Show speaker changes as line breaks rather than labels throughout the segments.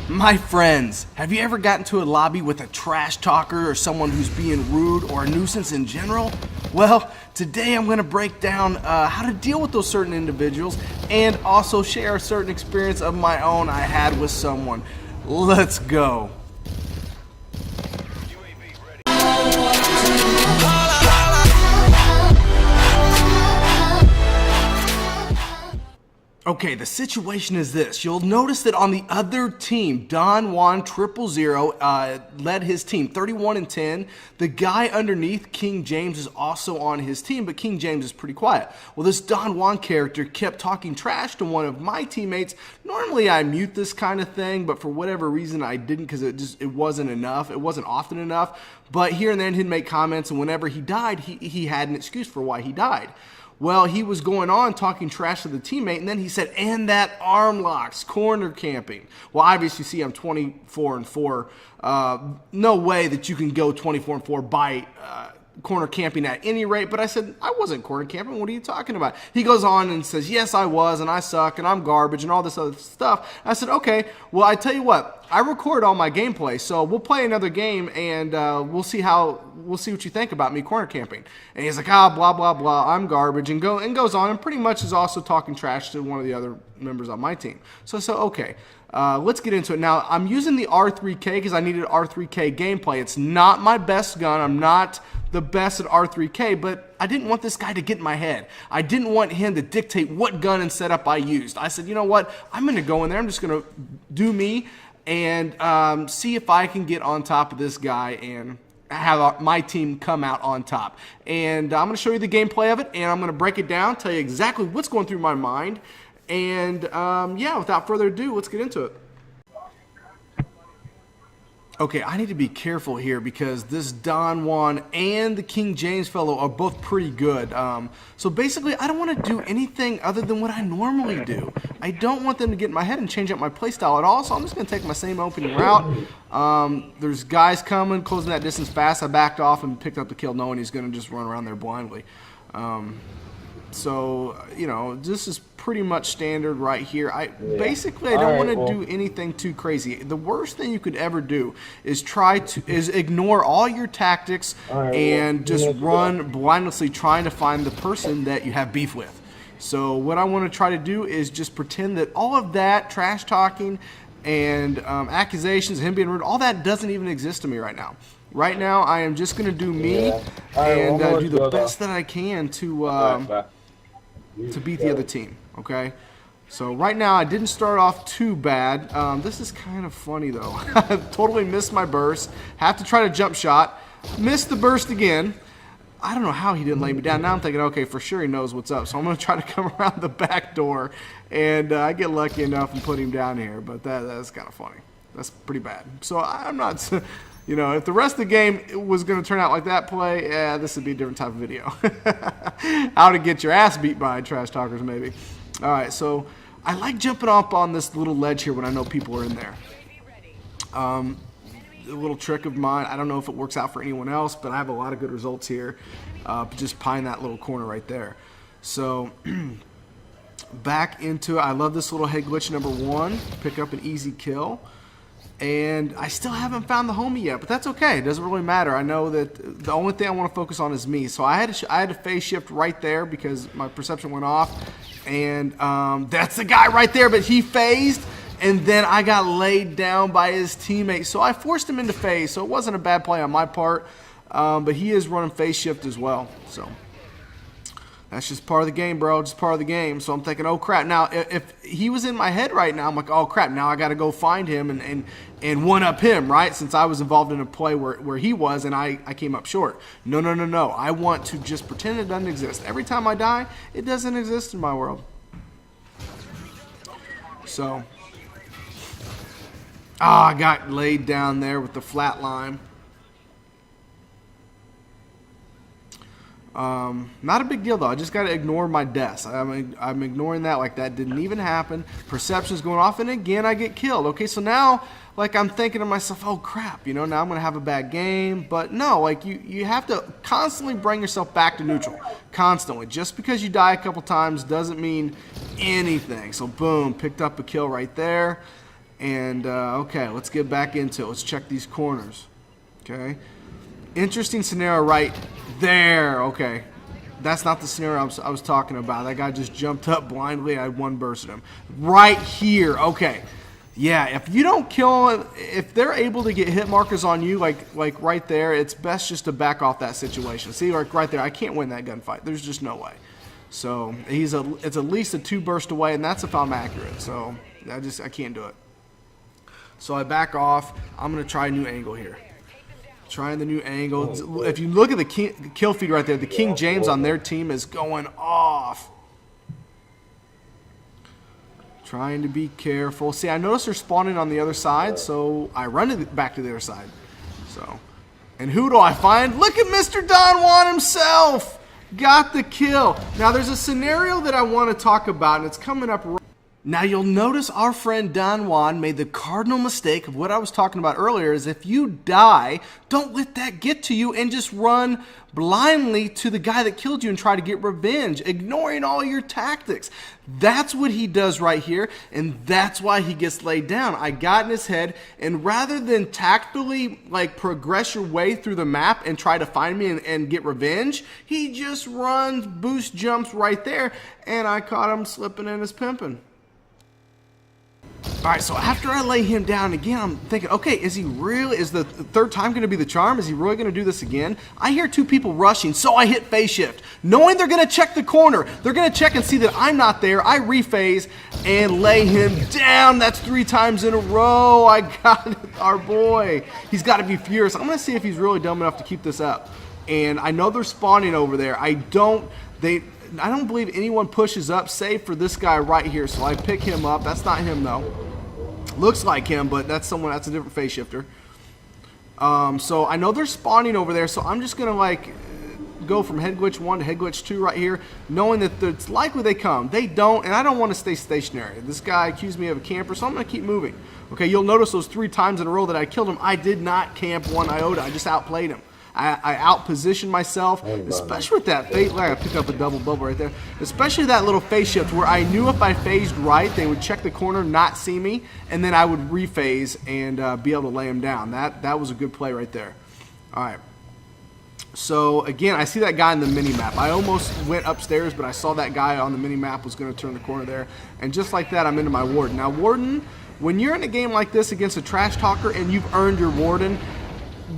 My friends, have you ever gotten to a lobby with a trash talker or someone who's being rude or a nuisance in general? Well, today I'm going to break down how to deal with those certain individuals and also share a certain experience of my own I had with someone. Let's go. Okay, the situation is this. You'll notice that on the other team, Don Juan 000 led his team 31-10. The guy underneath, King James, is also on his team, but King James is pretty quiet. Well, this Don Juan character kept talking trash to one of my teammates. Normally I mute this kind of thing, but for whatever reason I didn't because it wasn't enough. It wasn't often enough. But here and then he'd make comments, and whenever he died, he had an excuse for why he died. Well, he was going on talking trash to the teammate, and then he said, and that Armlockz, corner camping. Well, obviously, you see I'm 24-4. No way that you can go 24-4 by corner camping at any rate, but I said, I wasn't corner camping. What are you talking about? He goes on and says, yes, I was, and I suck, and I'm garbage, and all this other stuff. I said, okay, well, I tell you what, I record all my gameplay, so we'll play another game, and we'll see what you think about me corner camping. And he's like, blah, blah, blah, I'm garbage, and goes on, and pretty much is also talking trash to one of the other members on my team. So okay. Let's get into it. Now, I'm using the R3K because I needed R3K gameplay. It's not my best gun. I'm not the best at R3K, but I didn't want this guy to get in my head. I didn't want him to dictate what gun and setup I used. I said, you know what? I'm going to go in there. I'm just going to do me and see if I can get on top of this guy and have my team come out on top. And I'm going to show you the gameplay of it, and I'm going to break it down, tell you exactly what's going through my mind. And yeah, without further ado, let's get into it. Okay, I need to be careful here because this Don Juan and the King James fellow are both pretty good. So basically, I don't want to do anything other than what I normally do. I don't want them to get in my head and change up my playstyle at all, so I'm just going to take my same opening route. There's guys coming, closing that distance fast. I backed off and picked up the kill knowing he's going to just run around there blindly. So, you know, this is pretty much standard right here. Basically, I don't want to do anything too crazy. The worst thing you could ever do is ignore all your tactics and just run blindlessly trying to find the person that you have beef with. So what I want to try to do is just pretend that all of that trash talking and accusations, him being rude, all that doesn't even exist to me right now. Right now, I am just going to do me and do the best that I can to beat the other team, okay? So right now, I didn't start off too bad. This is kind of funny, though. I totally missed my burst. Have to try to jump shot. Missed the burst again. I don't know how he didn't lay me down. Now I'm thinking, okay, for sure he knows what's up. So I'm going to try to come around the back door, and I get lucky enough and put him down here. But that's kind of funny. That's pretty bad. So I'm not... You know, if the rest of the game was going to turn out like that play, yeah, this would be a different type of video. How to get your ass beat by trash talkers, maybe. All right, so I like jumping up on this little ledge here when I know people are in there. A little trick of mine, I don't know if it works out for anyone else, but I have a lot of good results here. Just pieing that little corner right there. So back into it. I love this little head glitch number 1. Pick up an easy kill. And I still haven't found the homie yet, but that's okay. It doesn't really matter. I know that the only thing I want to focus on is me. So I had to phase shift right there because my perception went off. And that's the guy right there, but he phased. And then I got laid down by his teammate. So I forced him into phase. So it wasn't a bad play on my part. But he is running phase shift as well. So that's just part of the game, bro. Just part of the game. So I'm thinking, oh, crap. Now, if he was in my head right now, I'm like, oh, crap. Now I got to go find him and one-up him, right? Since I was involved in a play where he was and I came up short. No. I want to just pretend it doesn't exist. Every time I die, it doesn't exist in my world. So, I got laid down there with the flat line. Not a big deal, though. I just got to ignore my deaths. I'm ignoring that like that didn't even happen. Perception's going off, and again, I get killed. Okay, so now, like, I'm thinking to myself, oh, crap, you know, now I'm going to have a bad game. But no, like, you have to constantly bring yourself back to neutral. Constantly. Just because you die a couple times doesn't mean anything. So, boom, picked up a kill right there. And, okay, let's get back into it. Let's check these corners. Okay. Interesting scenario right there. Okay. That's not the scenario I was talking about. That guy just jumped up blindly. I one bursted him. Right here. Okay. Yeah, if you don't kill him, if they're able to get hit markers on you, like right there, it's best just to back off that situation. See, like right there, I can't win that gunfight. There's just no way. So it's at least a 2 burst away, and that's if I'm accurate. So I can't do it. So I back off. I'm gonna try a new angle here. Trying the new angle. If you look at the kill feed right there, the King James on their team is going off. Trying to be careful. See, I notice they're spawning on the other side, so I run back to the other side. So, and who do I find? Look at Mr. Don Juan himself. Got the kill. Now, there's a scenario that I want to talk about, and it's coming up right now. You'll notice our friend Don Juan made the cardinal mistake of what I was talking about earlier, is if you die, don't let that get to you and just run blindly to the guy that killed you and try to get revenge, ignoring all your tactics. That's what he does right here, and that's why he gets laid down. I got in his head, and rather than tactfully progress your way through the map and try to find me and get revenge, he just runs, boost jumps right there, and I caught him slipping and his pimping. All right, so after I lay him down again, I'm thinking, okay, is the third time going to be the charm? Is he really going to do this again? I hear 2 people rushing, so I hit phase shift. Knowing they're going to check the corner. They're going to check and see that I'm not there. I rephase and lay him down. That's 3 times in a row. I got it, our boy. He's got to be furious. I'm going to see if he's really dumb enough to keep this up. And I know they're spawning over there. I don't believe anyone pushes up, save for this guy right here. So I pick him up. That's not him, though. Looks like him, but that's a different phase shifter. So I know they're spawning over there, so I'm just going to, go from head glitch 1 to head glitch 2 right here, knowing that it's likely they come. They don't, and I don't want to stay stationary. This guy accused me of a camper, so I'm going to keep moving. Okay, you'll notice those 3 times in a row that I killed him, I did not camp 1 iota. I just outplayed him. I outpositioned myself, especially with that phase. I picked up a double bubble right there. Especially that little phase shift where I knew if I phased right, they would check the corner, not see me, and then I would rephase and be able to lay him down. That was a good play right there. All right. So again, I see that guy in the mini map. I almost went upstairs, but I saw that guy on the mini map was going to turn the corner there, and just like that, I'm into my warden. Now, warden, when you're in a game like this against a trash talker and you've earned your warden,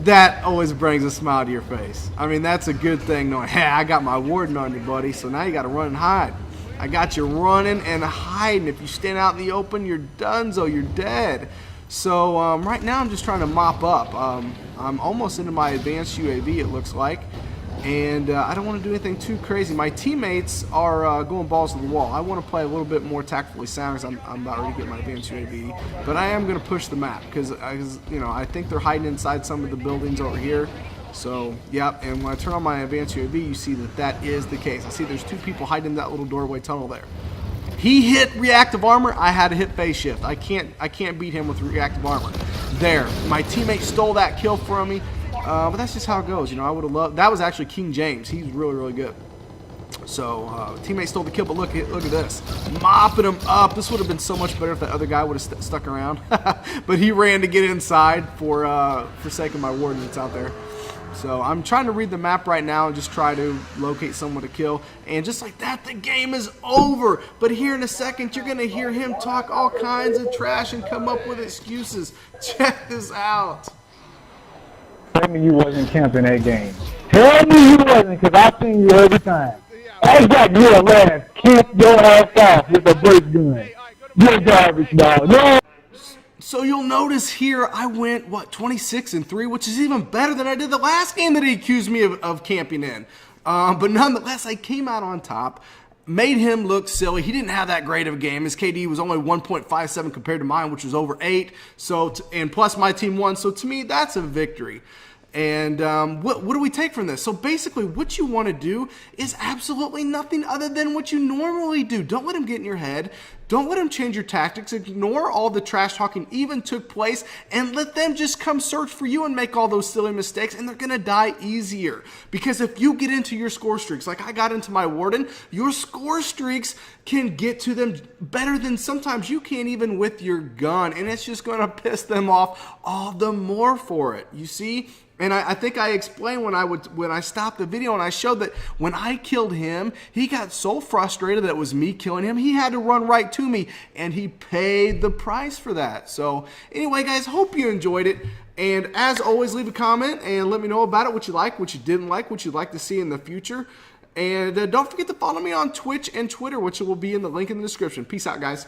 that always brings a smile to your face. I mean, that's a good thing knowing, hey, I got my warden on you, buddy, so now you got to run and hide. I got you running and hiding. If you stand out in the open, you're donezo, you're dead. So right now I'm just trying to mop up. I'm almost into my advanced UAV, it looks like. And I don't want to do anything too crazy. My teammates are going balls to the wall. I want to play a little bit more tactfully sound because I'm about ready to get my advanced UAV. But I am going to push the map because I think they're hiding inside some of the buildings over here. So, yep, and when I turn on my advanced UAV, you see that is the case. I see there's 2 people hiding in that little doorway tunnel there. He hit reactive armor. I had to hit phase shift. I can't beat him with reactive armor. There, my teammate stole that kill from me. But that's just how it goes. I would have loved. That was actually King James. He's really, really good. So teammate stole the kill, but look at this, mopping him up. This would have been so much better if that other guy would have stuck around. But he ran to get inside for sake of my warden that's out there. So I'm trying to read the map right now and just try to locate someone to kill. And just like that, the game is over. But here in a second, you're going to hear him talk all kinds of trash and come up with excuses. Check this out.
Tell me you wasn't camping that game. Tell me you wasn't, because I seen you every time. I got your ass camp your ass off with a break gun. You're garbage, dog. No.
So you'll notice here I went, 26-3, which is even better than I did the last game that he accused me of camping in. But nonetheless, I came out on top, made him look silly. He didn't have that great of a game. His KD was only 1.57 compared to mine, which was over 8. So, and plus my team won. So to me, that's a victory. And what do we take from this? So basically what you want to do is absolutely nothing other than what you normally do. Don't let him get in your head. Don't let him change your tactics. Ignore all the trash talking even took place and let them just come search for you and make all those silly mistakes, and they're going to die easier. Because if you get into your score streaks, like I got into my Warden, your score streaks can get to them better than sometimes you can't even with your gun, and it's just going to piss them off all the more for it. You see? And I think I explained when I stopped the video and I showed that when I killed him, he got so frustrated that it was me killing him, he had to run right to me, and he paid the price for that. So anyway, guys, hope you enjoyed it. And as always, leave a comment and let me know about it, what you like, what you didn't like, what you'd like to see in the future. And don't forget to follow me on Twitch and Twitter, which will be in the link in the description. Peace out, guys.